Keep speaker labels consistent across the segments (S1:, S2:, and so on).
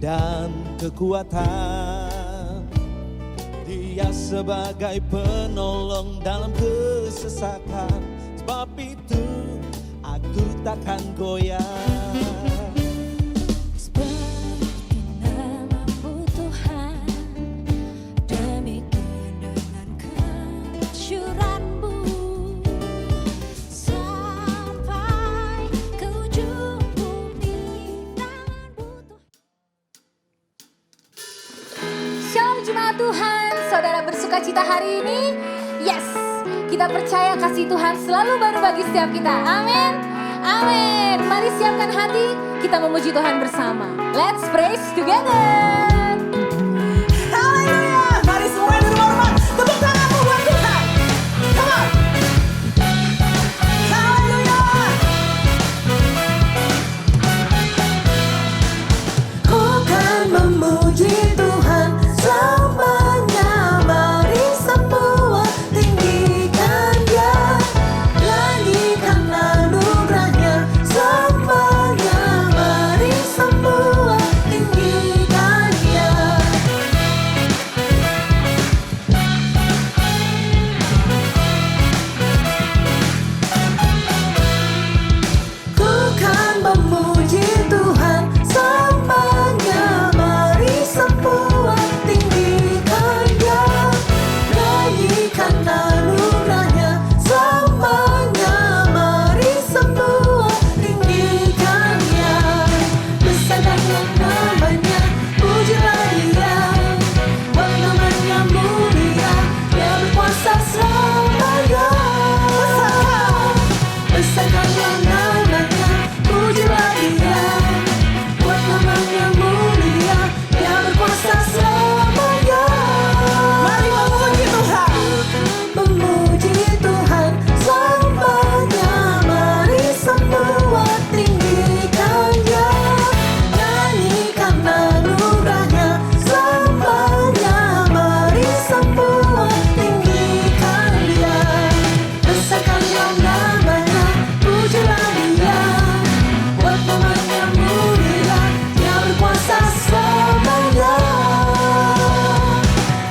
S1: dan kekuatan. Dia sebagai penolong dalam kesesakan. Sebab itu aku takkan goyah.
S2: Jemaat Tuhan, saudara bersuka cita hari ini? Yes, kita percaya kasih Tuhan selalu baru bagi setiap kita. Amin, amin. Mari siapkan hati, kita memuji Tuhan bersama. Let's praise together.
S3: Haleluya. Mari semua di rumah-rumah, tepuk tanganmu buat Tuhan. Come on. Haleluya. Ku kan memuji Tuhan selamanya, mari semua tinggikan Dia, nyanyikan anugerahnya selamanya, mari semua tinggikan Dia. Ku kan memuji Tuhan selamanya, mari semua tinggikan Dia, nyanyikan anugerahnya selamanya, mari semua tinggikan Dia. Besarkanlah namanya, pujilah Dia, buat namanya mulia, Dia berkuasa selamanya. Besarkanlah namanya, pujilah Dia, buat namanya mulia, Dia berkuasa selamanya. Mari memuji Tuhan, memuji Tuhan selamanya, mari semua tinggikan Dia, nyanyikan anugerahnya selamanya, mari semua tinggikan Dia. Besarkanlah namanya, pujilah Dia, buat namanya mulia, Dia berkuasa selamanya.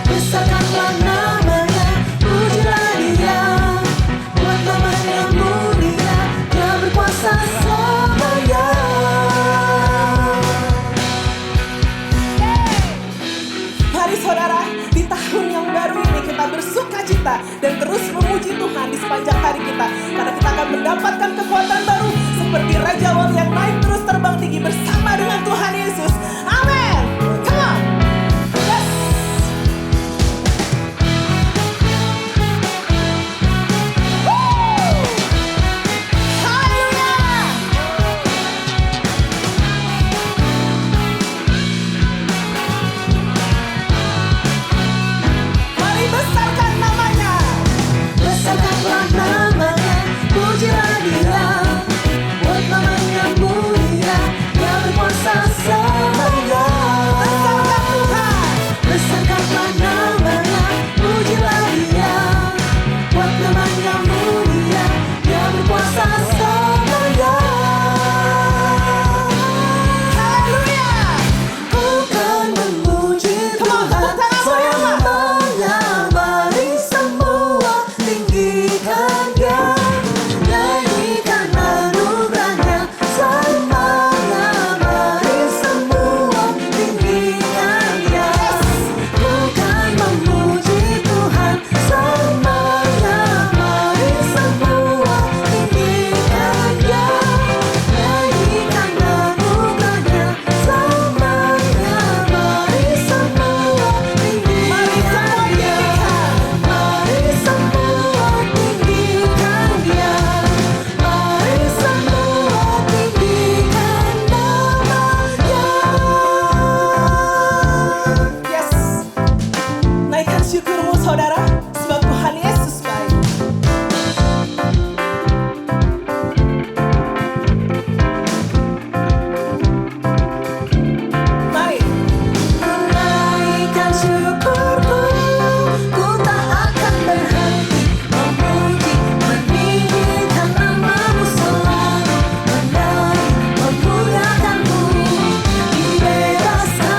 S3: Besarkanlah namanya, pujilah Dia, buat namanya mulia, Dia berkuasa selamanya. Mari saudara, di tahun yang baru ini kita bersuka cita dan terus memuji Tuhan di sepanjang hari kita, karena kita akan mendapatkan kekuatan baru seperti Raja Wali yang naik terus terbang tinggi bersama dengan Tuhan Yesus. Amin. Come on. Yes. Woo. Haleluya. Mari besarkan namanya. Besarkanlah namanya, pujilah Dia, buat namanya mulia, Dia berkuasa selamanya. Besarkan Tuhan. Besarkanlah namanya, pujilah Dia, buat namanya mulia, Dia berkuasa selamanya. Haleluya. Ku kan memuji Tuhan selamanya, mari semua tinggikan Dia, nyanyikan anugerahnya selamanya, mari semua tinggikan Dia. Ku kan memuji Tuhan selamanya, mari semua tinggikan Dia, nyanyikan anugerahnya selamanya, mari semua tinggikan Dia, mari semua tinggikan Dia, mari semua tinggikan namanya. Yes. Naikkan syukurmu saudara, sebab Tuhan Yesus baik. Mari. Ku naikkan syukurku, ku tak akan berhenti memuji, meninggikan namamu selalu, menaik, memuliakanmu. Dibebaskan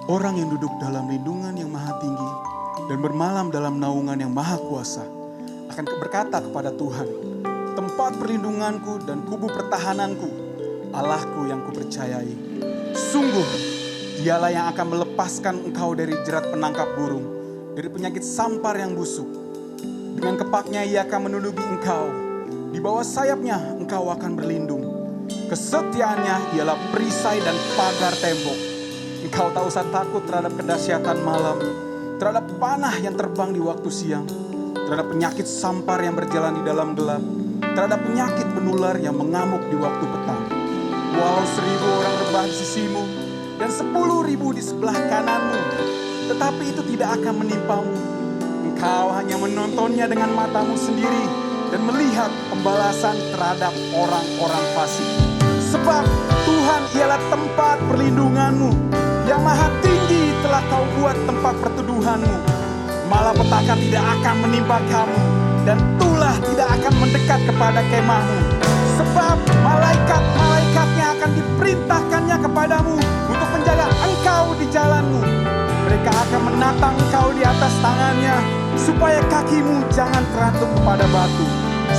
S4: Orang yang duduk dalam lindungan yang maha tinggi dan bermalam dalam naungan yang maha kuasa akan berkata kepada Tuhan, tempat perlindunganku dan kubu pertahananku, Allahku yang kupercayai. Sungguh, dialah yang akan melepaskan engkau dari jerat penangkap burung, dari penyakit sampar yang busuk. Dengan kepaknya ia akan menundukkan engkau, di bawah sayapnya engkau akan berlindung. Kesetiaannya ialah perisai dan pagar tembok. Engkau tak usah takut terhadap kedahsyatan malam, terhadap panah yang terbang di waktu siang, terhadap penyakit sampar yang berjalan di dalam gelap, terhadap penyakit menular yang mengamuk di waktu petang. Walau 1000 orang rebah di sisimu dan 10.000 di sebelah kananmu, tetapi itu tidak akan menimpamu. Engkau hanya menontonnya dengan matamu sendiri dan melihat pembalasan terhadap orang-orang fasik. Sebab Tuhan ialah tempat perlindunganmu, yang maha tinggi telah kau buat tempat perteduhanmu. Malapetaka tidak akan menimpa kamu, dan tulah tidak akan mendekat kepada kemahmu. Sebab malaikat-malaikatnya akan diperintahkannya kepadamu untuk menjaga engkau di jalanmu. Mereka akan menatang engkau di atas tangannya, supaya kakimu jangan terantuk kepada batu.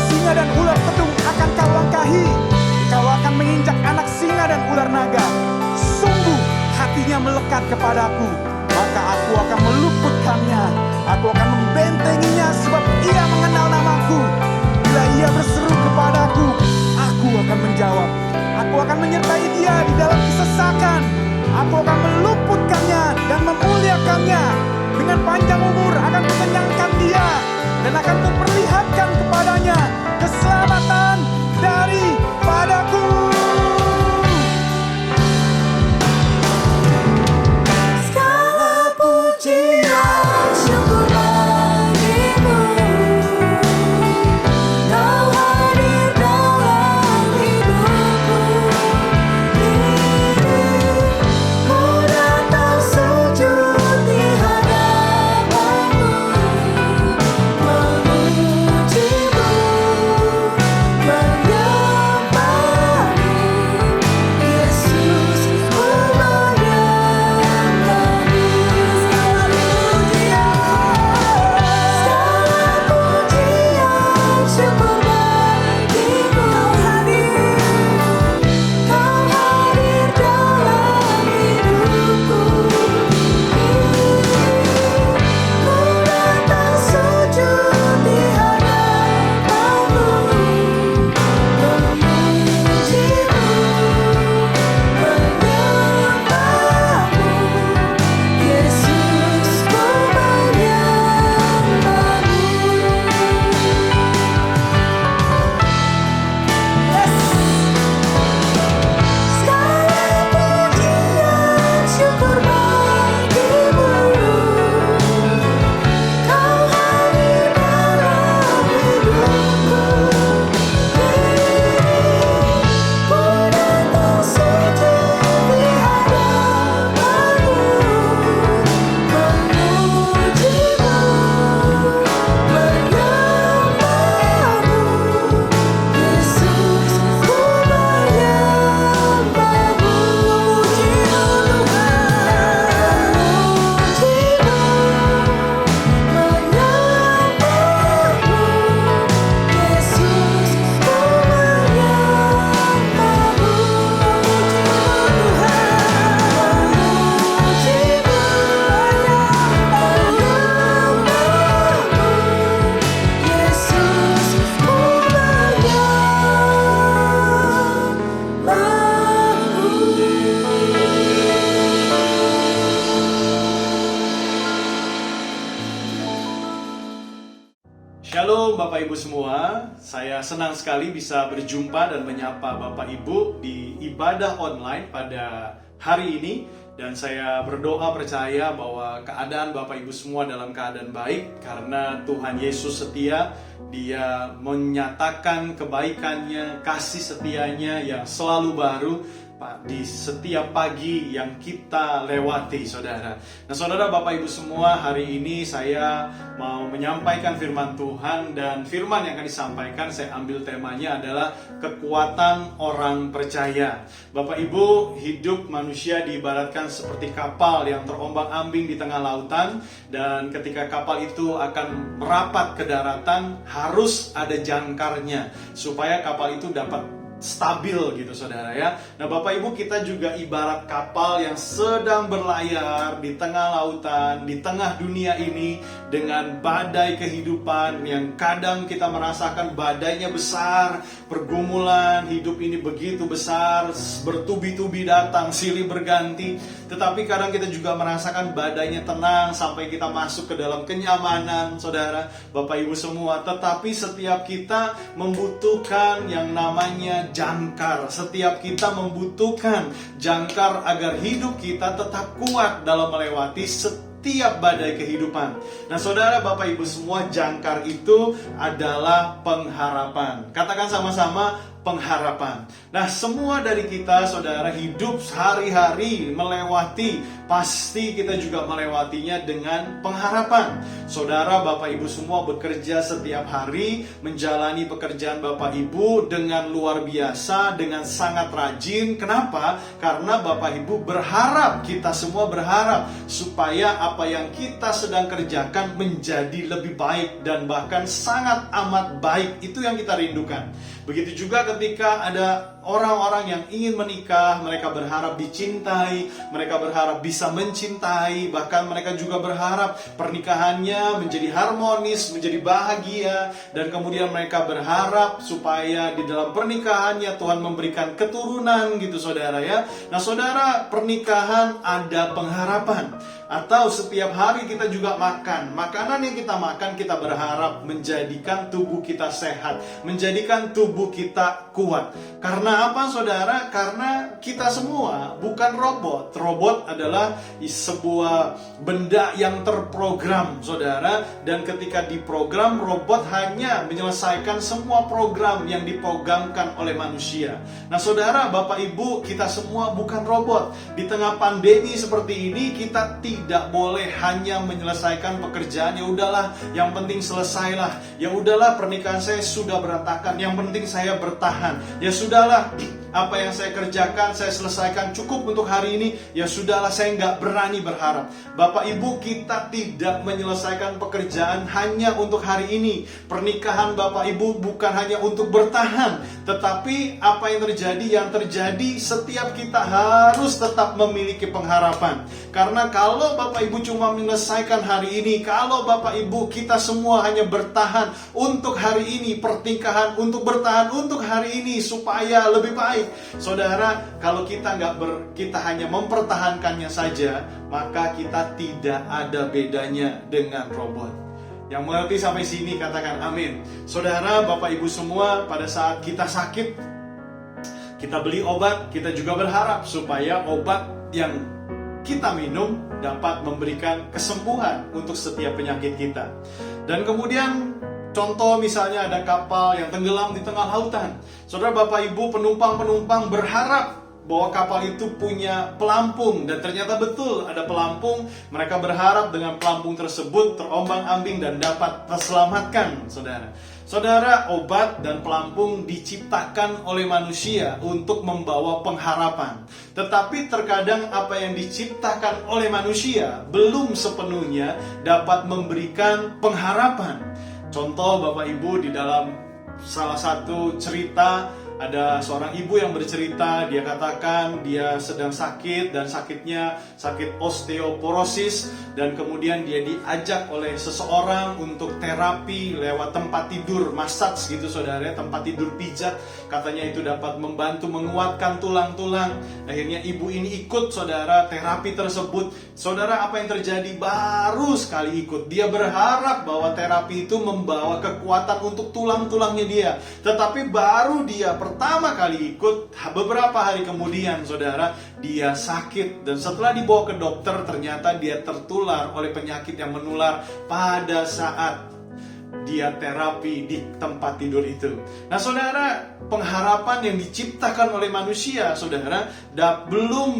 S4: Singa dan ular pedung akan kau langkahi. Kau akan menginjak anak singa dan ular naga. Sungguh hatinya melekat kepadaku, maka aku akan meluputkannya. Aku akan membentenginya sebab ia mengenal namaku. Bila ia berseru kepadaku, aku akan menjawab. Aku akan menyertai dia di dalam kesesakan. Aku akan meluputkannya dan memuliakannya. Dengan panjang umur akan kukenyangkan dia, dan akan kuperlihatkan kepadanya keselamatan daripadaku.
S5: Segala pujian syukur bagimu, Kau hadir dalam hidupku ini. Ku datang sujud di hadapanmu, memujimu, menyembahmu, Yesus, ku menyembahmu. Segala pujian syukur bagimu, Kau hadir dalam hidupku ini. Ku datang sujud di hadapanmu, memujimu, menyembahmu, Yesus, ku menyembahmu. Segala pujian syukur bagimu, Kau hadir dalam hidupku ini. Ku datang sujud di hadapanmu, memujimu, menyembahmu, Yesus, ku menyembahmu. Memujimu, menyembahmu, Yesus, ku menyembahmu. Memujimu, menyembahmu, Yesus, ku
S6: Shalom Bapak Ibu semua, saya senang sekali bisa berjumpa dan menyapa Bapak Ibu di ibadah online pada hari ini. Dan saya berdoa percaya bahwa keadaan Bapak Ibu semua dalam keadaan baik, karena Tuhan Yesus setia. Dia menyatakan kebaikannya, kasih setianya yang selalu baru, di setiap pagi yang kita lewati, saudara. Nah, saudara, Bapak Ibu semua, hari ini saya mau menyampaikan firman Tuhan, dan firman yang akan disampaikan saya ambil temanya adalah kekuatan orang percaya. Bapak Ibu, hidup manusia diibaratkan seperti kapal yang terombang-ambing di tengah lautan, dan ketika kapal itu akan merapat ke daratan harus ada jangkarnya supaya kapal itu dapat stabil gitu, saudara ya. Nah, Bapak Ibu, kita juga ibarat kapal yang sedang berlayar di tengah lautan, di tengah dunia ini dengan badai kehidupan yang kadang kita merasakan badainya besar, pergumulan hidup ini begitu besar, bertubi-tubi datang, silih berganti. Tetapi kadang kita juga merasakan badainya tenang sampai kita masuk ke dalam kenyamanan, saudara, Bapak Ibu semua. Tetapi setiap kita membutuhkan yang namanya jangkar. Setiap kita membutuhkan jangkar agar hidup kita tetap kuat dalam melewati setiap badai kehidupan. Nah, saudara, Bapak Ibu semua, jangkar itu adalah pengharapan. Katakan sama-sama, pengharapan. Nah, semua dari kita, saudara, hidup sehari-hari melewati, pasti kita juga melewatinya dengan pengharapan. Saudara, Bapak Ibu semua bekerja setiap hari, menjalani pekerjaan Bapak Ibu dengan luar biasa, dengan sangat rajin. Kenapa? Karena Bapak Ibu berharap, kita semua berharap supaya apa yang kita sedang kerjakan menjadi lebih baik dan bahkan sangat amat baik. Itu yang kita rindukan. Begitu juga ketika ada orang-orang yang ingin menikah, mereka berharap dicintai, mereka berharap bisa mencintai, bahkan mereka juga berharap pernikahannya menjadi harmonis, menjadi bahagia, dan kemudian mereka berharap supaya di dalam pernikahannya Tuhan memberikan keturunan gitu, saudara ya. Nah, saudara, pernikahan ada pengharapan. Atau setiap hari kita juga makan. Makanan yang kita makan, kita berharap menjadikan tubuh kita sehat, menjadikan tubuh kita kuat. Karena apa, saudara? Karena kita semua bukan robot. Robot adalah sebuah benda yang terprogram, saudara. Dan ketika diprogram, robot hanya menyelesaikan semua program yang diprogramkan oleh manusia. Nah, saudara, Bapak Ibu, kita semua bukan robot. Di tengah pandemi seperti ini, kita tidak boleh hanya menyelesaikan pekerjaan. Ya udahlah, yang penting selesailah. Ya udahlah, pernikahan saya sudah berantakan, yang penting saya bertahan. Ya sudahlah, apa yang saya kerjakan saya selesaikan cukup untuk hari ini. Ya sudahlah, saya nggak berani berharap. Bapak Ibu, kita tidak menyelesaikan pekerjaan hanya untuk hari ini. Pernikahan Bapak Ibu bukan hanya untuk bertahan, tetapi apa yang terjadi? Yang terjadi setiap kita harus tetap memiliki pengharapan. Karena kalau Bapak Ibu cuma menyelesaikan hari ini, kalau Bapak Ibu kita semua hanya bertahan untuk hari ini, pernikahan untuk bertahan untuk hari ini supaya lebih baik. Saudara, kalau kita kita hanya mempertahankannya saja, maka kita tidak ada bedanya dengan robot. Yang mengerti sampai sini katakan amin. Saudara, Bapak Ibu semua, pada saat kita sakit, kita beli obat, kita juga berharap supaya obat yang kita minum dapat memberikan kesembuhan untuk setiap penyakit kita. Dan kemudian contoh misalnya ada kapal yang tenggelam di tengah lautan. Saudara, Bapak Ibu, penumpang-penumpang berharap bahwa kapal itu punya pelampung, dan ternyata betul ada pelampung. Mereka berharap dengan pelampung tersebut terombang-ambing dan dapat terselamatkan, saudara. Saudara, obat dan pelampung diciptakan oleh manusia untuk membawa pengharapan. Tetapi terkadang apa yang diciptakan oleh manusia belum sepenuhnya dapat memberikan pengharapan. Contoh, Bapak Ibu, di dalam salah satu cerita ada seorang ibu yang bercerita, dia katakan dia sedang sakit dan sakitnya sakit osteoporosis, dan kemudian dia diajak oleh seseorang untuk terapi lewat tempat tidur massage gitu, saudara, tempat tidur pijat. Katanya itu dapat membantu menguatkan tulang-tulang. Akhirnya ibu ini ikut, saudara, terapi tersebut. Saudara, apa yang terjadi? Baru sekali ikut, dia berharap bahwa terapi itu membawa kekuatan untuk tulang-tulangnya dia. Tetapi baru dia pertama kali ikut, beberapa hari kemudian, saudara, dia sakit. Dan setelah dibawa ke dokter, ternyata dia tertular oleh penyakit yang menular pada saat dia terapi di tempat tidur itu. Nah saudara, pengharapan yang diciptakan oleh manusia, saudara, belum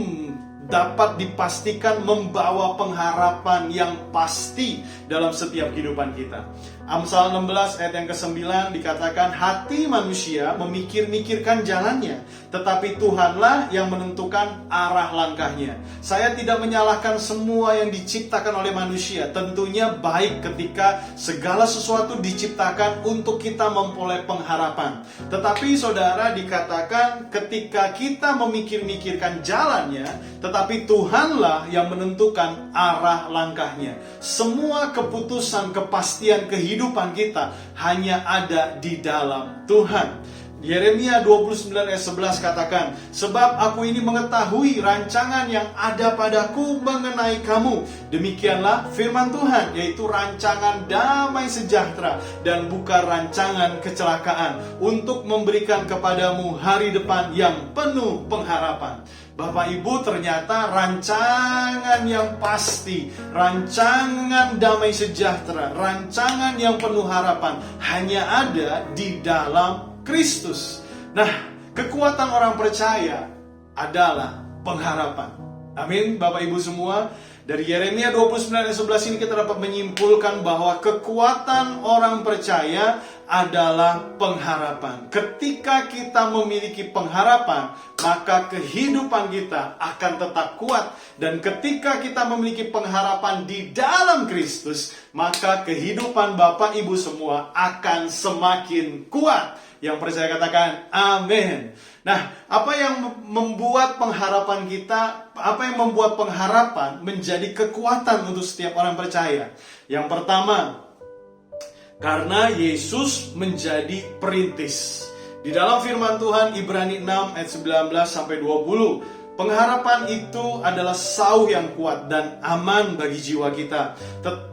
S6: dapat dipastikan membawa pengharapan yang pasti dalam setiap kehidupan kita. Amsal 16 ayat yang ke-9 dikatakan, hati manusia memikir-mikirkan jalannya, tetapi Tuhanlah yang menentukan arah langkahnya. Saya tidak menyalahkan semua yang diciptakan oleh manusia. Tentunya baik ketika segala sesuatu diciptakan untuk kita memperoleh pengharapan. Tetapi saudara, dikatakan ketika kita memikir-mikirkan jalannya, tetapi Tuhanlah yang menentukan arah langkahnya. Semua keputusan, kepastian kehidupan kita hanya ada di dalam Tuhan. Yeremia 29 ayat 11 katakan, sebab aku ini mengetahui rancangan yang ada padaku mengenai kamu. Demikianlah firman Tuhan, yaitu rancangan damai sejahtera dan bukan rancangan kecelakaan, untuk memberikan kepadamu hari depan yang penuh pengharapan. Bapak Ibu, ternyata rancangan yang pasti, rancangan damai sejahtera, rancangan yang penuh harapan hanya ada di dalam Kristus. Nah, kekuatan orang percaya adalah pengharapan. Amin, Bapak Ibu semua. Dari Yeremia 29 ayat 11 ini kita dapat menyimpulkan bahwa kekuatan orang percaya adalah pengharapan. Ketika kita memiliki pengharapan, maka kehidupan kita akan tetap kuat. Dan ketika kita memiliki pengharapan di dalam Kristus, maka kehidupan Bapak Ibu semua akan semakin kuat. Yang percaya katakan amin. Nah, apa yang membuat pengharapan kita, apa yang membuat pengharapan menjadi kekuatan untuk setiap orang percaya? Yang pertama, karena Yesus menjadi perintis. Di dalam firman Tuhan Ibrani 6 ayat 19 sampai 20, pengharapan itu adalah sauh yang kuat dan aman bagi jiwa kita,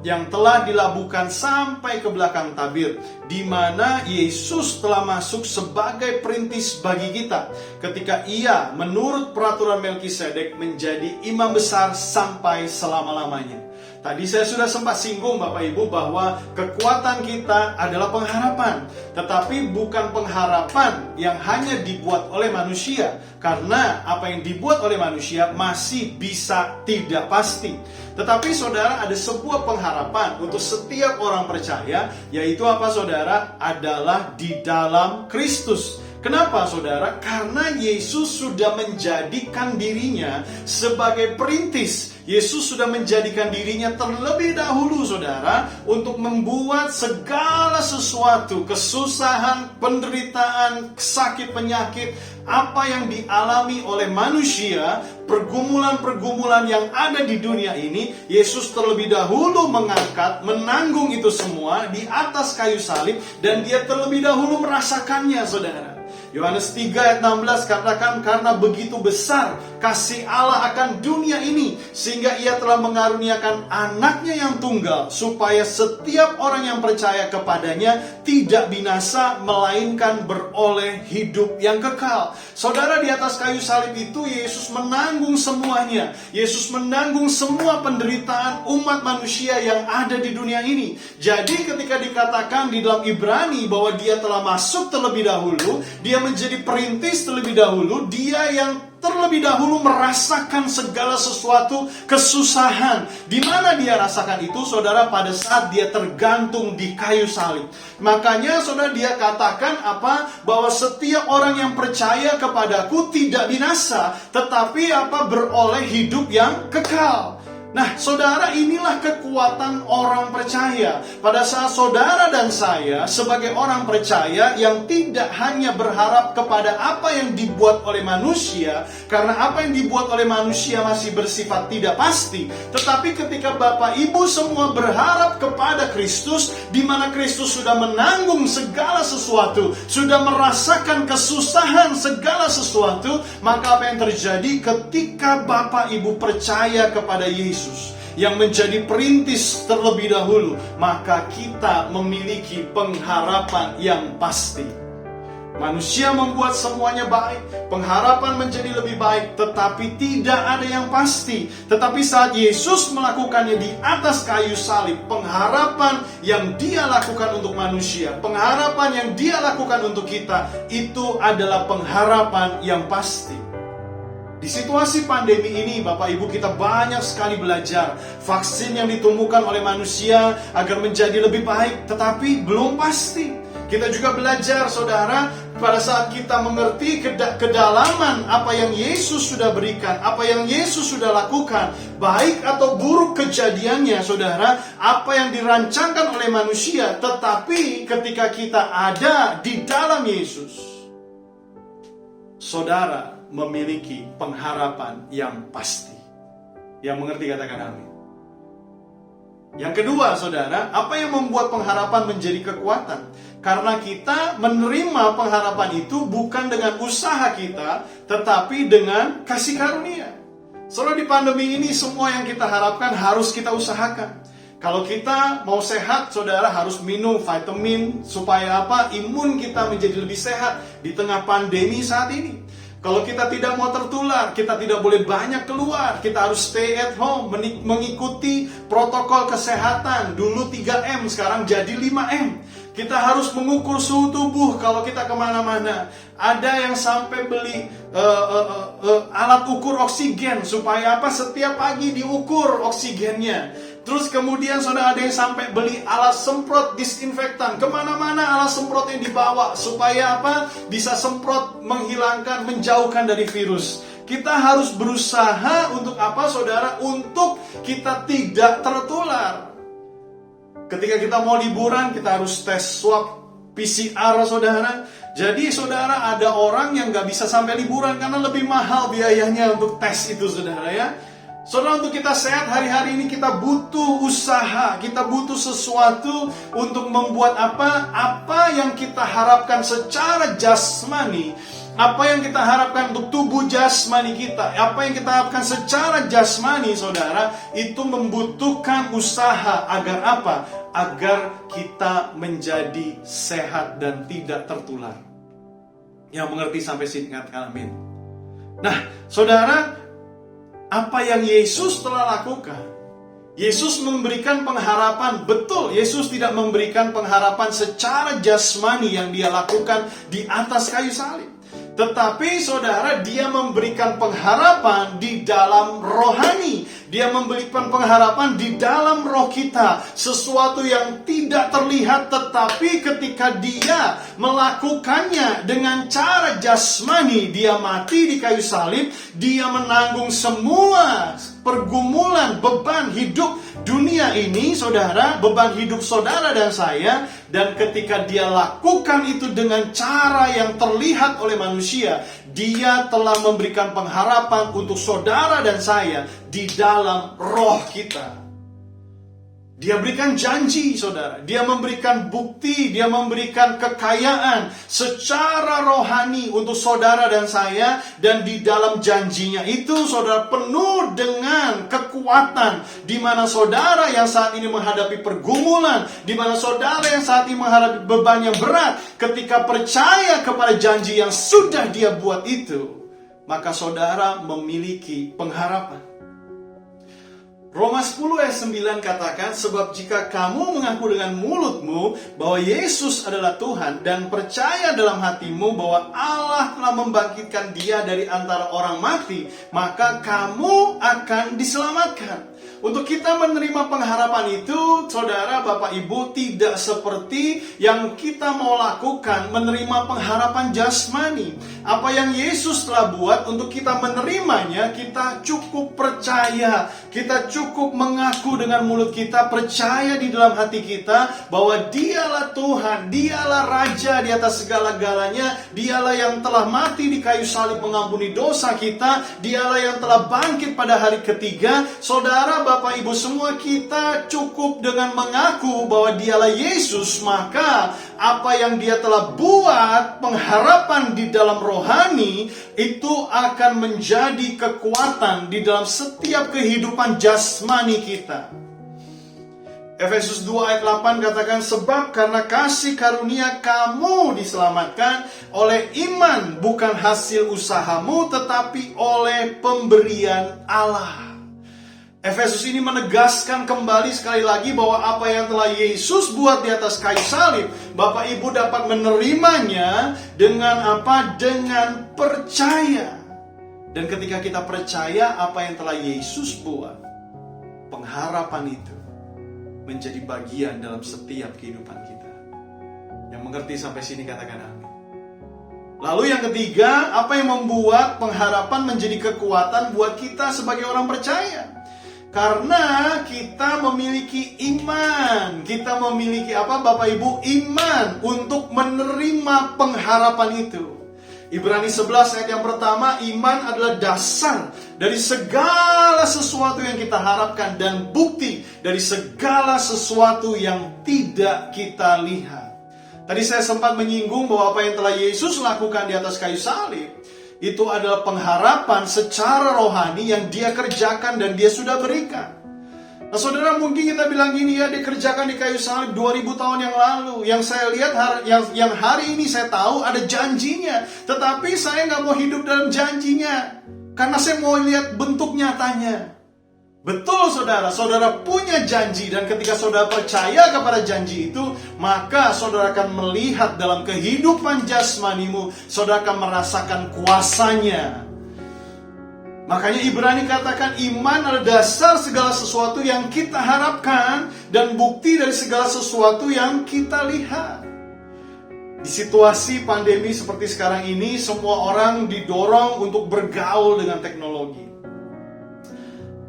S6: yang telah dilabuhkan sampai ke belakang tabir, di mana Yesus telah masuk sebagai perintis bagi kita, ketika Ia menurut peraturan Melkisedek menjadi imam besar sampai selama-lamanya. Tadi saya sudah sempat singgung Bapak Ibu bahwa kekuatan kita adalah pengharapan. Tetapi bukan pengharapan yang hanya dibuat oleh manusia. Karena apa yang dibuat oleh manusia masih bisa tidak pasti. Tetapi saudara, ada sebuah pengharapan untuk setiap orang percaya. Yaitu apa saudara? Adalah di dalam Kristus. Kenapa saudara? Karena Yesus sudah menjadikan dirinya sebagai perintis. Yesus sudah menjadikan dirinya terlebih dahulu saudara, untuk membuat segala sesuatu, kesusahan, penderitaan, sakit, penyakit, apa yang dialami oleh manusia, pergumulan-pergumulan yang ada di dunia ini, Yesus terlebih dahulu mengangkat, menanggung itu semua di atas kayu salib, dan Dia terlebih dahulu merasakannya saudara. Yohanes 3 ayat 16 katakan, karena begitu besar kasih Allah akan dunia ini, sehingga Ia telah mengaruniakan anaknya yang tunggal, supaya setiap orang yang percaya kepadanya tidak binasa, melainkan beroleh hidup yang kekal. Saudara, di atas kayu salib itu Yesus menanggung semuanya. Yesus menanggung semua penderitaan umat manusia yang ada di dunia ini. Jadi ketika dikatakan di dalam Ibrani bahwa Dia telah masuk terlebih dahulu, Dia menjadi perintis terlebih dahulu, Dia yang terlebih dahulu merasakan segala sesuatu kesusahan. Di mana Dia rasakan itu saudara? Pada saat Dia tergantung di kayu salib. Makanya saudara, Dia katakan apa? Bahwa setiap orang yang percaya kepadaku tidak binasa, tetapi apa? Beroleh hidup yang kekal. Nah, saudara, inilah kekuatan orang percaya. Pada saat saudara dan saya sebagai orang percaya yang tidak hanya berharap kepada apa yang dibuat oleh manusia, karena apa yang dibuat oleh manusia masih bersifat tidak pasti. Tetapi ketika Bapak Ibu semua berharap kepada Kristus, di mana Kristus sudah menanggung segala sesuatu, sudah merasakan kesusahan segala sesuatu, maka apa yang terjadi ketika Bapak Ibu percaya kepada Yesus yang menjadi perintis terlebih dahulu, maka kita memiliki pengharapan yang pasti. Manusia membuat semuanya baik, pengharapan menjadi lebih baik, tetapi tidak ada yang pasti. Tetapi saat Yesus melakukannya di atas kayu salib, pengharapan yang Dia lakukan untuk manusia, pengharapan yang Dia lakukan untuk kita, itu adalah pengharapan yang pasti. Di situasi pandemi ini, Bapak Ibu, kita banyak sekali belajar. Vaksin yang ditemukan oleh manusia agar menjadi lebih baik, tetapi belum pasti. Kita juga belajar, saudara, pada saat kita mengerti kedalaman apa yang Yesus sudah berikan, apa yang Yesus sudah lakukan, baik atau buruk kejadiannya, saudara, apa yang dirancangkan oleh manusia, tetapi ketika kita ada di dalam Yesus, saudara memiliki pengharapan yang pasti. Yang mengerti katakan amin. Yang kedua, saudara, apa yang membuat pengharapan menjadi kekuatan? Karena kita menerima pengharapan itu bukan dengan usaha kita, tetapi dengan kasih karunia. Saudara, di pandemi ini semua yang kita harapkan harus kita usahakan. Kalau kita mau sehat, saudara harus minum vitamin supaya apa? Imun kita menjadi lebih sehat di tengah pandemi saat ini. Kalau kita tidak mau tertular, kita tidak boleh banyak keluar. Kita harus stay at home, mengikuti protokol kesehatan. Dulu 3M, sekarang jadi 5M. Kita harus mengukur suhu tubuh kalau kita kemana-mana. Ada yang sampai beli alat ukur oksigen supaya apa? Setiap pagi diukur oksigennya. Terus kemudian saudara ada yang sampai beli alat semprot disinfektan. Kemana-mana alat semprot yang dibawa. Supaya apa? Bisa semprot, menghilangkan, menjauhkan dari virus. Kita harus berusaha untuk apa, saudara? Untuk kita tidak tertular. Ketika kita mau liburan, kita harus tes swab PCR, saudara. Jadi saudara, ada orang yang gak bisa sampai liburan karena lebih mahal biayanya untuk tes itu, saudara ya. Saudara, untuk kita sehat hari-hari ini kita butuh usaha, kita butuh sesuatu untuk membuat apa? Apa yang kita harapkan secara jasmani, apa yang kita harapkan untuk tubuh jasmani kita, apa yang kita harapkan secara jasmani, saudara, itu membutuhkan usaha agar apa? Agar kita menjadi sehat dan tidak tertular. Yang mengerti sampai sini katakan amin. Nah, saudara, apa yang Yesus telah lakukan? Yesus memberikan pengharapan. Betul, Yesus tidak memberikan pengharapan secara jasmani yang Dia lakukan di atas kayu salib. Tetapi saudara, Dia memberikan pengharapan di dalam rohani. Dia memberikan pengharapan di dalam roh kita. Sesuatu yang tidak terlihat, tetapi ketika Dia melakukannya dengan cara jasmani, Dia mati di kayu salib, Dia menanggung semua pergumulan, beban hidup dunia ini, saudara, beban hidup saudara dan saya. Dan ketika Dia lakukan itu dengan cara yang terlihat oleh manusia, Dia telah memberikan pengharapan untuk saudara dan saya di dalam roh kita. Dia berikan janji, saudara. Dia memberikan bukti, Dia memberikan kekayaan secara rohani untuk saudara dan saya. Dan di dalam janjinya itu, saudara, penuh dengan kekuatan. Di mana saudara yang saat ini menghadapi pergumulan, di mana saudara yang saat ini menghadapi beban yang berat, ketika percaya kepada janji yang sudah Dia buat itu, maka saudara memiliki pengharapan. Roma 10 ayat 9 katakan, sebab jika kamu mengaku dengan mulutmu bahwa Yesus adalah Tuhan dan percaya dalam hatimu bahwa Allah telah membangkitkan Dia dari antara orang mati, maka kamu akan diselamatkan. Untuk kita menerima pengharapan itu, saudara, Bapak, Ibu, tidak seperti yang kita mau lakukan, menerima pengharapan jasmani. Apa yang Yesus telah buat untuk kita menerimanya, kita cukup percaya, kita cukup mengaku dengan mulut kita, percaya di dalam hati kita bahwa Dialah Tuhan, Dialah Raja di atas segala-galanya, Dialah yang telah mati di kayu salib mengampuni dosa kita, Dialah yang telah bangkit pada hari ketiga. Saudara, Bapak, Ibu semua, kita cukup dengan mengaku bahwa Dialah Yesus, maka apa yang Dia telah buat, pengharapan di dalam rohani, itu akan menjadi kekuatan di dalam setiap kehidupan jasmani kita. Efesus 2 ayat 8 katakan, sebab karena kasih karunia kamu diselamatkan oleh iman, bukan hasil usahamu, tetapi oleh pemberian Allah. Efesus ini menegaskan kembali sekali lagi bahwa apa yang telah Yesus buat di atas kayu salib, Bapak Ibu dapat menerimanya dengan apa? Dengan percaya. Dan ketika kita percaya apa yang telah Yesus buat, pengharapan itu menjadi bagian dalam setiap kehidupan kita. Yang mengerti sampai sini katakan amin. Lalu yang ketiga, apa yang membuat pengharapan menjadi kekuatan buat kita sebagai orang percaya? Karena kita memiliki iman. Kita memiliki apa Bapak Ibu? Iman untuk menerima pengharapan itu. Ibrani 11 ayat yang pertama, iman adalah dasar dari segala sesuatu yang kita harapkan dan bukti dari segala sesuatu yang tidak kita lihat. Tadi saya sempat menyinggung bahwa apa yang telah Yesus lakukan di atas kayu salib itu adalah pengharapan secara rohani yang dia kerjakan dan dia sudah berikan. Nah saudara, mungkin kita bilang gini, ya dikerjakan di kayu salib 2000 tahun yang lalu. Yang saya lihat, yang hari ini saya tahu ada janjinya. Tetapi saya nggak mau hidup dalam janjinya. Karena saya mau lihat bentuk nyatanya. Betul saudara, saudara punya janji. Dan ketika saudara percaya kepada janji itu, maka saudara akan melihat dalam kehidupan jasmanimu, saudara akan merasakan kuasanya. Makanya Ibrani katakan iman adalah dasar segala sesuatu yang kita harapkan dan bukti dari segala sesuatu yang kita lihat. Di situasi pandemi seperti sekarang ini, semua orang didorong untuk bergaul dengan teknologi.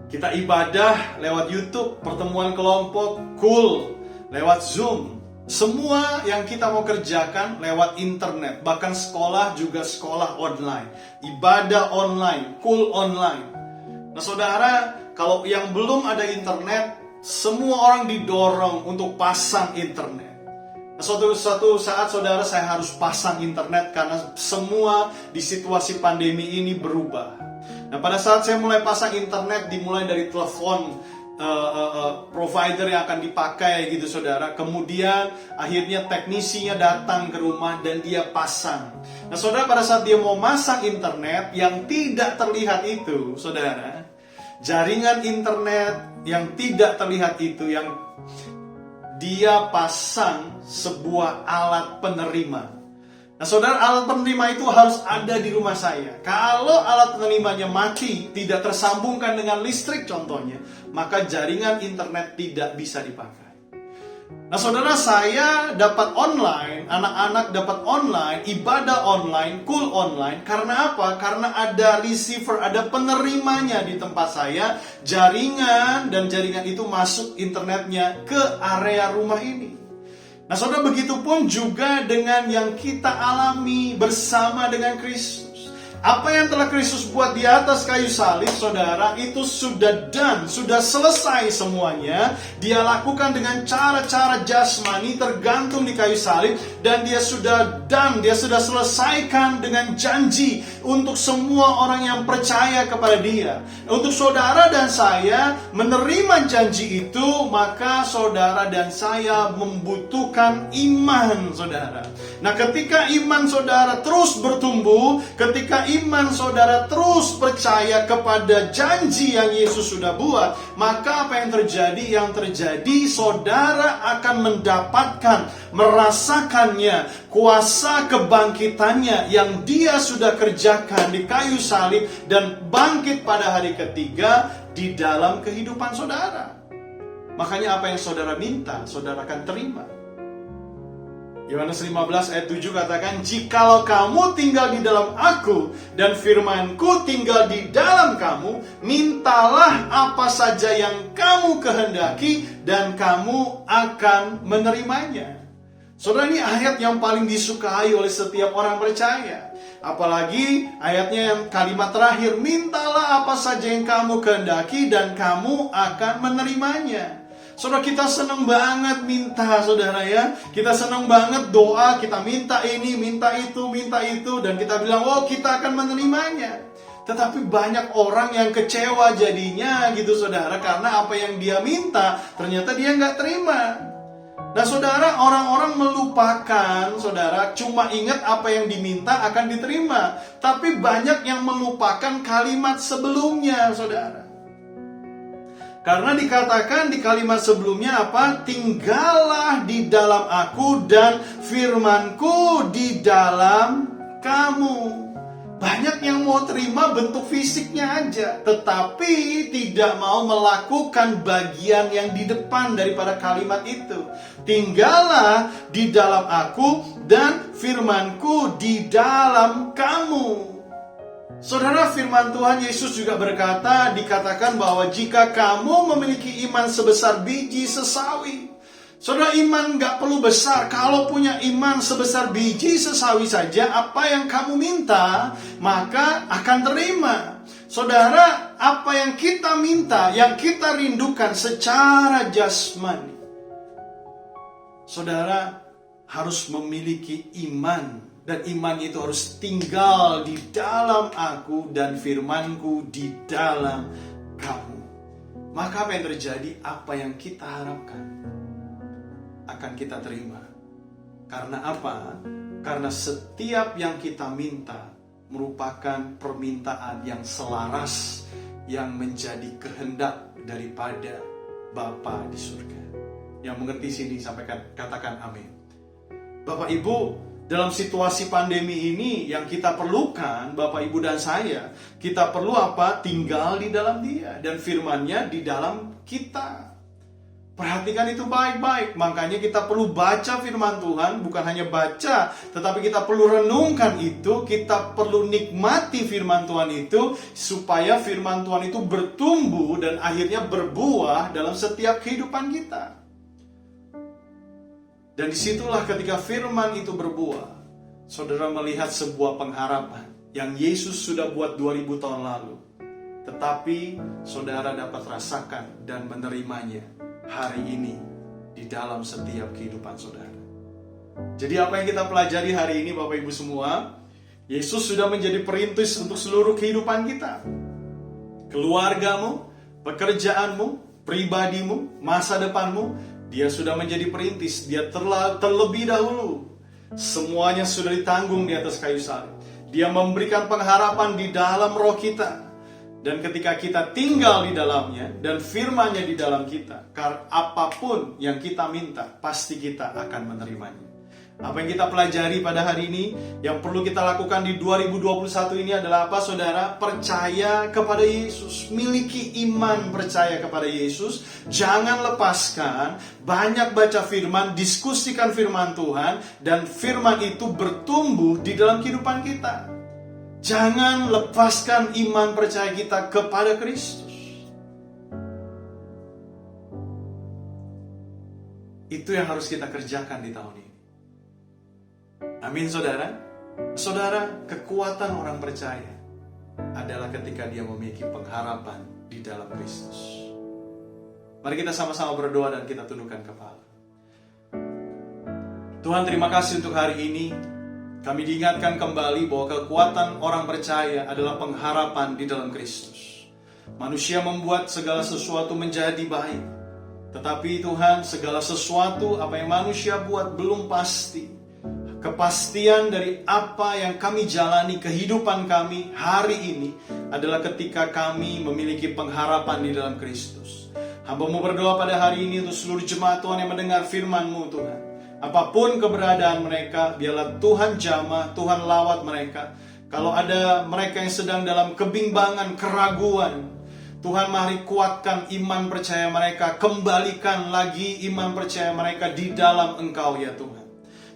S6: Kita ibadah lewat YouTube, pertemuan kelompok, cool, lewat Zoom. Semua yang kita mau kerjakan lewat internet. Bahkan sekolah juga sekolah online. Ibadah online, cool online. Nah saudara, kalau yang belum ada internet, semua orang didorong untuk pasang internet. Nah, suatu saat saudara, saya harus pasang internet karena semua di situasi pandemi ini berubah. Nah pada saat saya mulai pasang internet, dimulai dari telepon provider yang akan dipakai gitu saudara. Kemudian akhirnya teknisinya datang ke rumah dan dia pasang. Nah saudara, pada saat dia mau masang internet, yang tidak terlihat itu saudara, jaringan internet yang tidak terlihat itu, yang dia pasang sebuah alat penerima. Nah saudara, alat penerima itu harus ada di rumah saya. Kalau alat penerimanya mati, tidak tersambungkan dengan listrik contohnya, maka jaringan internet tidak bisa dipakai. Nah saudara, saya dapat online, anak-anak dapat online, ibadah online, cool online. Karena apa? Karena ada receiver, ada penerimanya di tempat saya, jaringan, dan jaringan itu masuk internetnya ke area rumah ini. Nah saudara, begitu pun juga dengan yang kita alami bersama dengan Kristus. Apa yang telah Kristus buat di atas kayu salib, saudara, itu sudah done, sudah selesai semuanya. Dia lakukan dengan cara-cara jasmani tergantung di kayu salib. Dan dia sudah done, dia sudah selesaikan dengan janji untuk semua orang yang percaya kepada dia. Untuk saudara dan saya menerima janji itu, maka saudara dan saya membutuhkan iman, saudara. Nah ketika iman saudara terus bertumbuh, ketika iman saudara terus percaya kepada janji yang Yesus sudah buat, maka apa yang terjadi? Yang terjadi, saudara akan mendapatkan, merasakannya, kuasa kebangkitannya yang dia sudah kerjakan di kayu salib dan bangkit pada hari ketiga di dalam kehidupan saudara. Makanya apa yang saudara minta, saudara akan terima. Yohanes 15 ayat 7 katakan, jikalau kamu tinggal di dalam aku dan firmanku tinggal di dalam kamu, mintalah apa saja yang kamu kehendaki dan kamu akan menerimanya. Saudara, ini ayat yang paling disukai oleh setiap orang percaya. Apalagi ayatnya yang kalimat terakhir, mintalah apa saja yang kamu kehendaki dan kamu akan menerimanya. Saudara, kita senang banget minta, saudara ya. Kita senang banget doa, kita minta ini, minta itu, dan kita bilang, oh kita akan menerimanya. Tetapi banyak orang yang kecewa jadinya gitu saudara, karena apa yang dia minta ternyata dia nggak terima. Nah saudara, orang-orang melupakan, saudara, cuma ingat apa yang diminta akan diterima. Tapi banyak yang melupakan kalimat sebelumnya, saudara. Karena dikatakan di kalimat sebelumnya apa? Tinggallah di dalam aku dan firmanku di dalam kamu. Banyak yang mau terima bentuk fisiknya aja, tetapi tidak mau melakukan bagian yang di depan daripada kalimat itu. Tinggallah di dalam aku dan firmanku di dalam kamu. Saudara, firman Tuhan Yesus juga berkata, dikatakan bahwa jika kamu memiliki iman sebesar biji sesawi. Saudara, iman gak perlu besar. Kalau punya iman sebesar biji sesawi saja, apa yang kamu minta, maka akan terima. Saudara, apa yang kita minta, yang kita rindukan secara jasmani, saudara harus memiliki iman. Dan iman itu harus tinggal di dalam aku dan firmanku di dalam kamu. Maka apa yang terjadi, apa yang kita harapkan akan kita terima. Karena apa? Karena setiap yang kita minta merupakan permintaan yang selaras, yang menjadi kehendak daripada Bapa di surga. Yang mengerti sini sampaikan, katakan amin. Bapak Ibu, dalam situasi pandemi ini yang kita perlukan, Bapak Ibu dan saya, kita perlu apa? Tinggal di dalam Dia dan firman-Nya di dalam kita. Perhatikan itu baik-baik. Makanya kita perlu baca firman Tuhan, bukan hanya baca, tetapi kita perlu renungkan itu, kita perlu nikmati firman Tuhan itu, supaya firman Tuhan itu bertumbuh dan akhirnya berbuah dalam setiap kehidupan kita. Dan disitulah ketika firman itu berbuah, saudara melihat sebuah pengharapan yang Yesus sudah buat 2000 tahun lalu. Tetapi saudara dapat rasakan dan menerimanya hari ini di dalam setiap kehidupan saudara. Jadi apa yang kita pelajari hari ini Bapak Ibu semua, Yesus sudah menjadi perintis untuk seluruh kehidupan kita. Keluargamu, pekerjaanmu, pribadimu, masa depanmu, Dia sudah menjadi perintis. Dia terlebih dahulu. Semuanya sudah ditanggung di atas kayu salib. Dia memberikan pengharapan di dalam roh kita. Dan ketika kita tinggal di dalamnya dan firman-Nya di dalam kita, apapun yang kita minta, pasti kita akan menerimanya. Apa yang kita pelajari pada hari ini, yang perlu kita lakukan di 2021 ini adalah apa saudara? Percaya kepada Yesus. Miliki iman percaya kepada Yesus. Jangan lepaskan. Banyak baca firman, diskusikan firman Tuhan. Dan firman itu bertumbuh di dalam kehidupan kita. Jangan lepaskan iman percaya kita kepada Kristus. Itu yang harus kita kerjakan di tahun ini. Amin saudara. Saudara, kekuatan orang percaya adalah ketika dia memiliki pengharapan di dalam Kristus. Mari kita sama-sama berdoa dan kita tundukkan kepala. Tuhan, terima kasih untuk hari ini. Kami diingatkan kembali bahwa kekuatan orang percaya adalah pengharapan di dalam Kristus. Manusia membuat segala sesuatu menjadi baik. Tetapi Tuhan, segala sesuatu apa yang manusia buat belum pasti. Kepastian dari apa yang kami jalani kehidupan kami hari ini adalah ketika kami memiliki pengharapan di dalam Kristus. Hamba-Mu berdoa pada hari ini untuk seluruh jemaat Tuhan yang mendengar firman-Mu Tuhan. Apapun keberadaan mereka, biarlah Tuhan jamah, Tuhan lawat mereka. Kalau ada mereka yang sedang dalam kebimbangan, keraguan, Tuhan mari kuatkan iman percaya mereka, kembalikan lagi iman percaya mereka di dalam Engkau ya Tuhan.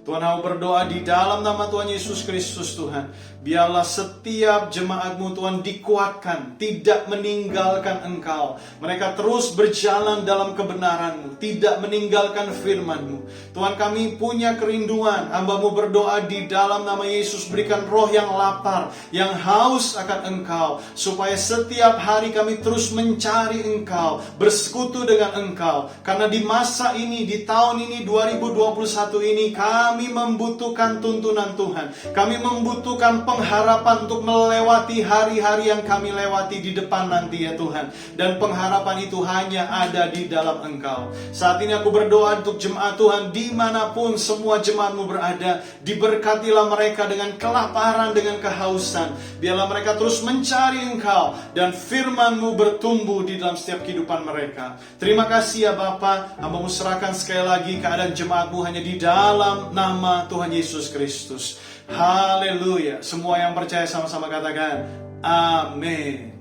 S6: Tuhan, aku berdoa di dalam nama Tuhan Yesus Kristus Tuhan. Biarlah setiap jemaat-Mu Tuhan dikuatkan, tidak meninggalkan Engkau. Mereka terus berjalan dalam kebenaran-Mu, tidak meninggalkan firman-Mu. Tuhan, kami punya kerinduan. Hamba-Mu berdoa di dalam nama Yesus, berikan roh yang lapar, yang haus akan Engkau. Supaya setiap hari kami terus mencari Engkau, bersekutu dengan Engkau. Karena di masa ini, di tahun ini 2021 ini, kami kami membutuhkan tuntunan Tuhan. Kami membutuhkan pengharapan untuk melewati hari-hari yang kami lewati di depan nanti ya Tuhan. Dan pengharapan itu hanya ada di dalam Engkau. Saat ini aku berdoa untuk jemaat Tuhan dimanapun semua jemaat-Mu berada. Diberkatilah mereka dengan kelaparan, dengan kehausan. Biarlah mereka terus mencari Engkau dan firman-Mu bertumbuh di dalam setiap kehidupan mereka. Terima kasih ya Bapa. Hamba-Mu serahkan sekali lagi keadaan jemaat-Mu hanya di dalam nama Tuhan Yesus Kristus. Haleluya. Semua yang percaya sama-sama katakan amin.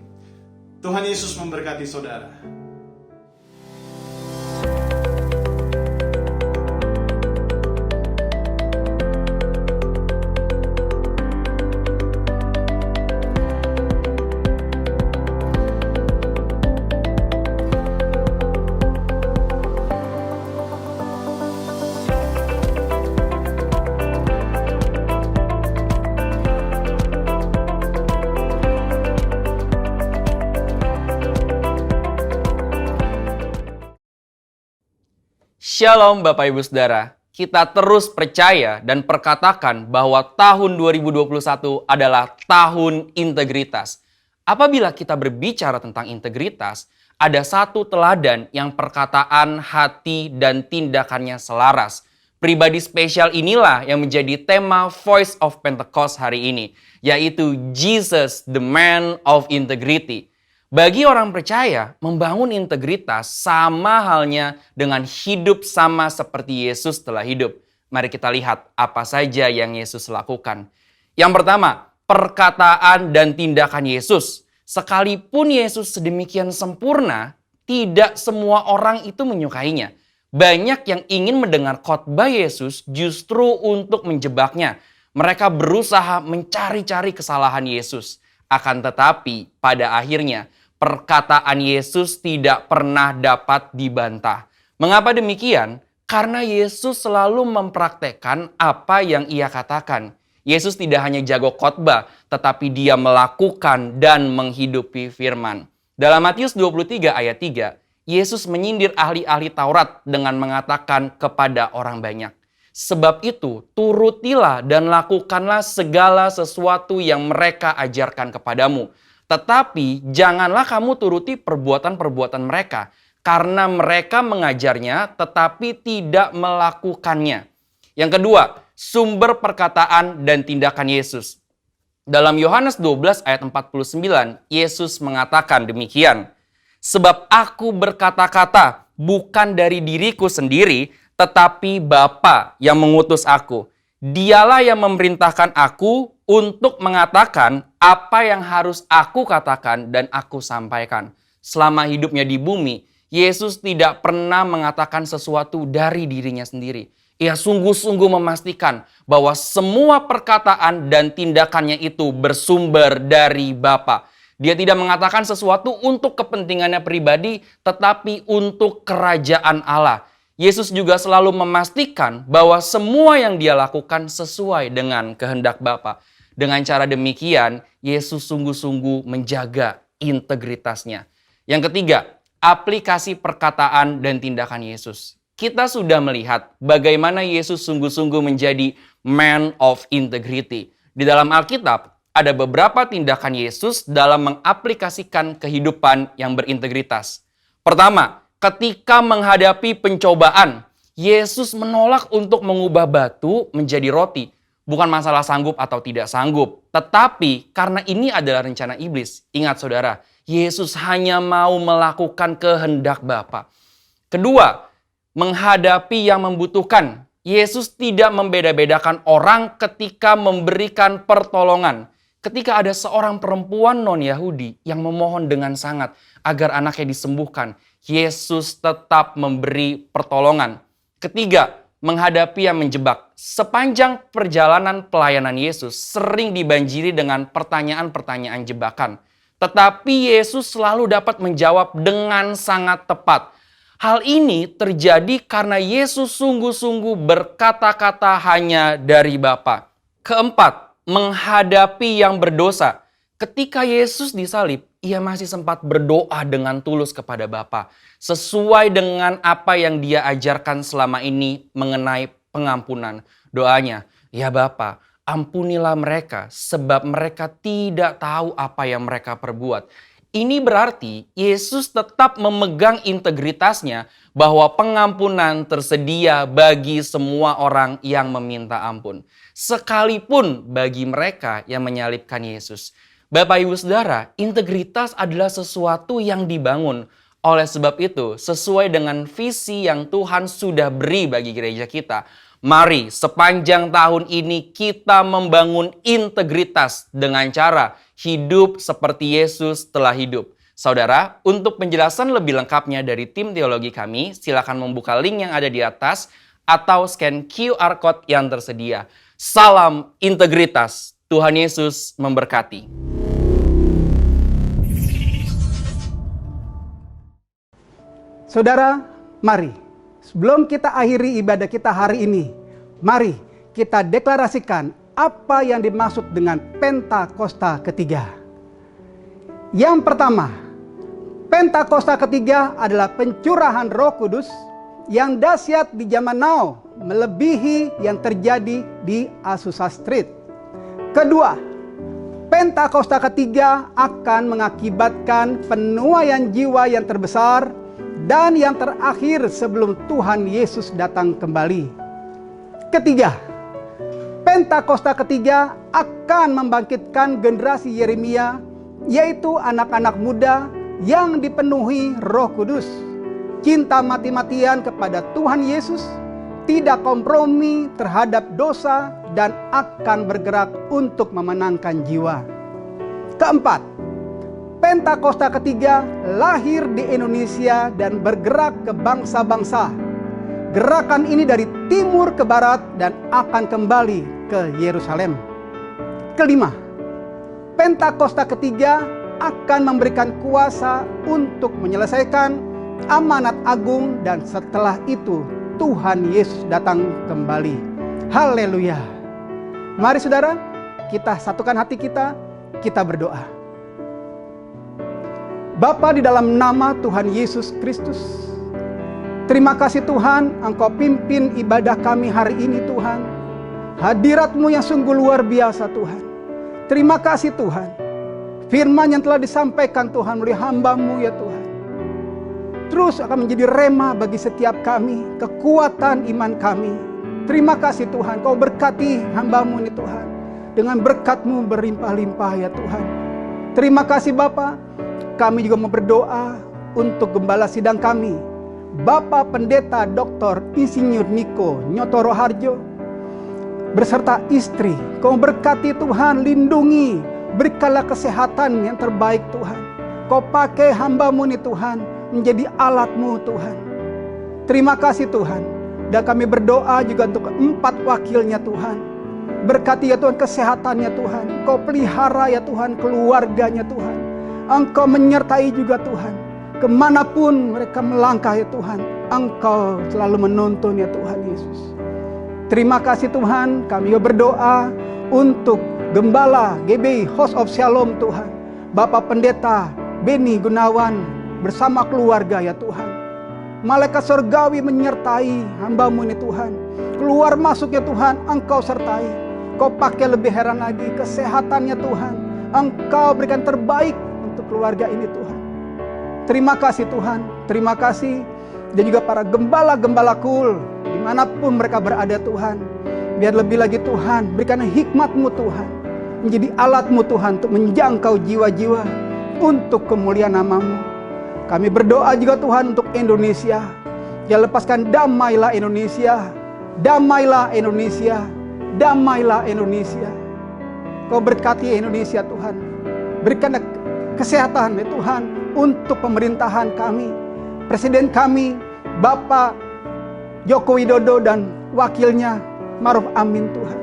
S6: Tuhan Yesus memberkati saudara.
S7: Shalom Bapak Ibu Saudara, kita terus percaya dan perkatakan bahwa tahun 2021 adalah tahun integritas. Apabila kita berbicara tentang integritas, ada satu teladan yang perkataan, hati, dan tindakannya selaras. Pribadi spesial inilah yang menjadi tema Voice of Pentecost hari ini, yaitu Jesus, the Man of Integrity. Bagi orang percaya, membangun integritas sama halnya dengan hidup sama seperti Yesus telah hidup. Mari kita lihat apa saja yang Yesus lakukan. Yang pertama, perkataan dan tindakan Yesus. Sekalipun Yesus sedemikian sempurna, tidak semua orang itu menyukainya. Banyak yang ingin mendengar khotbah Yesus justru untuk menjebaknya. Mereka berusaha mencari-cari kesalahan Yesus. Akan tetapi, pada akhirnya, perkataan Yesus tidak pernah dapat dibantah. Mengapa demikian? Karena Yesus selalu mempraktekkan apa yang ia katakan. Yesus tidak hanya jago khotbah, tetapi dia melakukan dan menghidupi firman. Dalam Matius 23 ayat 3, Yesus menyindir ahli-ahli Taurat dengan mengatakan kepada orang banyak, "Sebab itu, turutilah dan lakukanlah segala sesuatu yang mereka ajarkan kepadamu. Tetapi janganlah kamu turuti perbuatan-perbuatan mereka, karena mereka mengajarnya tetapi tidak melakukannya." Yang kedua, sumber perkataan dan tindakan Yesus. Dalam Yohanes 12 ayat 49, Yesus mengatakan demikian, "Sebab aku berkata-kata bukan dari diriku sendiri, tetapi Bapa yang mengutus aku. Dialah yang memerintahkan aku untuk mengatakan apa yang harus aku katakan dan aku sampaikan." Selama hidupnya di bumi, Yesus tidak pernah mengatakan sesuatu dari dirinya sendiri. Ia sungguh-sungguh memastikan bahwa semua perkataan dan tindakannya itu bersumber dari Bapa. Dia tidak mengatakan sesuatu untuk kepentingannya pribadi, tetapi untuk kerajaan Allah. Yesus juga selalu memastikan bahwa semua yang dia lakukan sesuai dengan kehendak Bapa. Dengan cara demikian, Yesus sungguh-sungguh menjaga integritasnya. Yang ketiga, aplikasi perkataan dan tindakan Yesus. Kita sudah melihat bagaimana Yesus sungguh-sungguh menjadi man of integrity. Di dalam Alkitab, ada beberapa tindakan Yesus dalam mengaplikasikan kehidupan yang berintegritas. Pertama, ketika menghadapi pencobaan, Yesus menolak untuk mengubah batu menjadi roti. Bukan masalah sanggup atau tidak sanggup, tetapi karena ini adalah rencana iblis. Ingat saudara, Yesus hanya mau melakukan kehendak Bapa. Kedua, menghadapi yang membutuhkan. Yesus tidak membeda-bedakan orang ketika memberikan pertolongan. Ketika ada seorang perempuan non-Yahudi yang memohon dengan sangat agar anaknya disembuhkan, Yesus tetap memberi pertolongan. Ketiga, menghadapi yang menjebak. Sepanjang perjalanan pelayanan Yesus sering dibanjiri dengan pertanyaan-pertanyaan jebakan. Tetapi Yesus selalu dapat menjawab dengan sangat tepat. Hal ini terjadi karena Yesus sungguh-sungguh berkata-kata hanya dari Bapa. Keempat, menghadapi yang berdosa. Ketika Yesus disalib, ia masih sempat berdoa dengan tulus kepada Bapa, sesuai dengan apa yang dia ajarkan selama ini mengenai pengampunan. Doanya, ya Bapa, ampunilah mereka sebab mereka tidak tahu apa yang mereka perbuat. Ini berarti Yesus tetap memegang integritasnya bahwa pengampunan tersedia bagi semua orang yang meminta ampun. Sekalipun bagi mereka yang menyalibkan Yesus. Bapak Ibu Saudara, integritas adalah sesuatu yang dibangun. Oleh sebab itu, sesuai dengan visi yang Tuhan sudah beri bagi gereja kita, mari sepanjang tahun ini kita membangun integritas dengan cara hidup seperti Yesus telah hidup. Saudara, untuk penjelasan lebih lengkapnya dari tim teologi kami, silakan membuka link yang ada di atas atau scan QR Code yang tersedia. Salam integritas, Tuhan Yesus memberkati.
S8: Saudara, mari sebelum kita akhiri ibadah kita hari ini, mari kita deklarasikan apa yang dimaksud dengan Pentakosta ketiga. Yang pertama, Pentakosta ketiga adalah pencurahan Roh Kudus yang dahsyat di zaman now, melebihi yang terjadi di Azusa Street. Kedua, Pentakosta ketiga akan mengakibatkan penuaian jiwa yang terbesar dan yang terakhir sebelum Tuhan Yesus datang kembali. Ketiga, Pentakosta ketiga akan membangkitkan generasi Yeremia, yaitu anak-anak muda yang dipenuhi Roh Kudus, cinta mati-matian kepada Tuhan Yesus, tidak kompromi terhadap dosa, dan akan bergerak untuk memenangkan jiwa. Keempat, Pentakosta ketiga lahir di Indonesia dan bergerak ke bangsa-bangsa. Gerakan ini dari timur ke barat dan akan kembali ke Yerusalem. Kelima, Pentakosta ketiga akan memberikan kuasa untuk menyelesaikan amanat agung dan setelah itu Tuhan Yesus datang kembali. Haleluya. Mari saudara, kita satukan hati kita berdoa. Bapa, di dalam nama Tuhan Yesus Kristus, terima kasih Tuhan, Engkau pimpin ibadah kami hari ini Tuhan. Hadirat-Mu yang sungguh luar biasa Tuhan. Terima kasih Tuhan, firman yang telah disampaikan Tuhan melalui hamba-Mu ya Tuhan, terus akan menjadi rema bagi setiap kami, kekuatan iman kami. Terima kasih Tuhan, Kau berkati hamba-Mu ini Tuhan, dengan berkat-Mu berlimpah-limpah ya Tuhan. Terima kasih Bapa. Kami juga mau berdoa untuk gembala sidang kami, Bapak Pendeta Dr. Insinyur Niko Nyotoro Harjo, beserta istri. Kau berkati Tuhan, lindungi, berikanlah kesehatan yang terbaik Tuhan. Kau pakai hamba-Mu nih Tuhan, menjadi alat-Mu Tuhan. Terima kasih Tuhan. Dan kami berdoa juga untuk 4 wakilnya Tuhan. Berkati ya Tuhan kesehatannya Tuhan. Kau pelihara ya Tuhan keluarganya Tuhan. Engkau menyertai juga Tuhan. Kemanapun mereka melangkah ya Tuhan, Engkau selalu menuntun ya Tuhan Yesus. Terima kasih Tuhan. Kami berdoa untuk Gembala GBI House of Shalom Tuhan, Bapak Pendeta Beni Gunawan bersama keluarga ya Tuhan. Malaikat surgawi menyertai hamba-Mu ini Tuhan. Keluar masuk ya Tuhan, Engkau sertai. Kau pakai lebih heran lagi kesehatannya Tuhan. Engkau berikan terbaik untuk keluarga ini Tuhan. Terima kasih Tuhan, terima kasih. Dan juga para gembala-gembala kul, dimanapun mereka berada Tuhan. Biar lebih lagi Tuhan, berikan hikmat-Mu Tuhan, menjadi alat-Mu Tuhan untuk menjangkau jiwa-jiwa untuk kemuliaan nama-Mu. Kami berdoa juga Tuhan untuk Indonesia. Ya lepaskan damailah Indonesia, damailah Indonesia, damailah Indonesia. Kau berkati Indonesia Tuhan. Berikan kesehatan ya Tuhan untuk pemerintahan kami, Presiden kami, Bapak Joko Widodo dan wakilnya Maruf Amin Tuhan.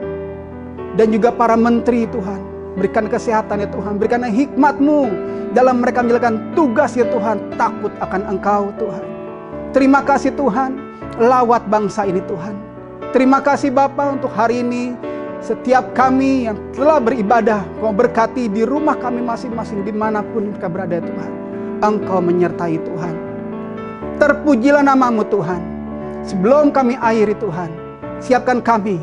S8: Dan juga para menteri Tuhan. Berikan kesehatan ya Tuhan. Berikan hikmat-Mu dalam mereka menjalankan tugas ya Tuhan. Takut akan Engkau Tuhan. Terima kasih Tuhan. Lawat bangsa ini Tuhan. Terima kasih Bapa untuk hari ini. Setiap kami yang telah beribadah, Kau berkati di rumah kami masing-masing, dimanapun mereka berada Tuhan. Engkau menyertai Tuhan. Terpujilah nama-Mu Tuhan. Sebelum kami akhiri Tuhan, siapkan kami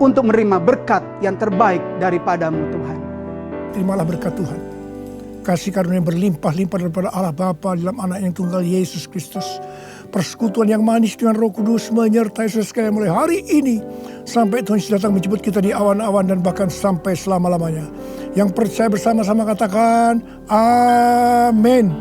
S8: untuk menerima berkat yang terbaik daripadamu Tuhan.
S9: Terimalah berkat Tuhan. Kasih karunia berlimpah-limpah daripada Allah Bapa dalam anak yang tunggal Yesus Kristus. Persekutuan yang manis dengan Roh Kudus menyertai saudara sekalian mulai hari ini sampai Tuhan Yesus datang menjemput kita di awan-awan dan bahkan sampai selama-lamanya. Yang percaya bersama-sama katakan amin.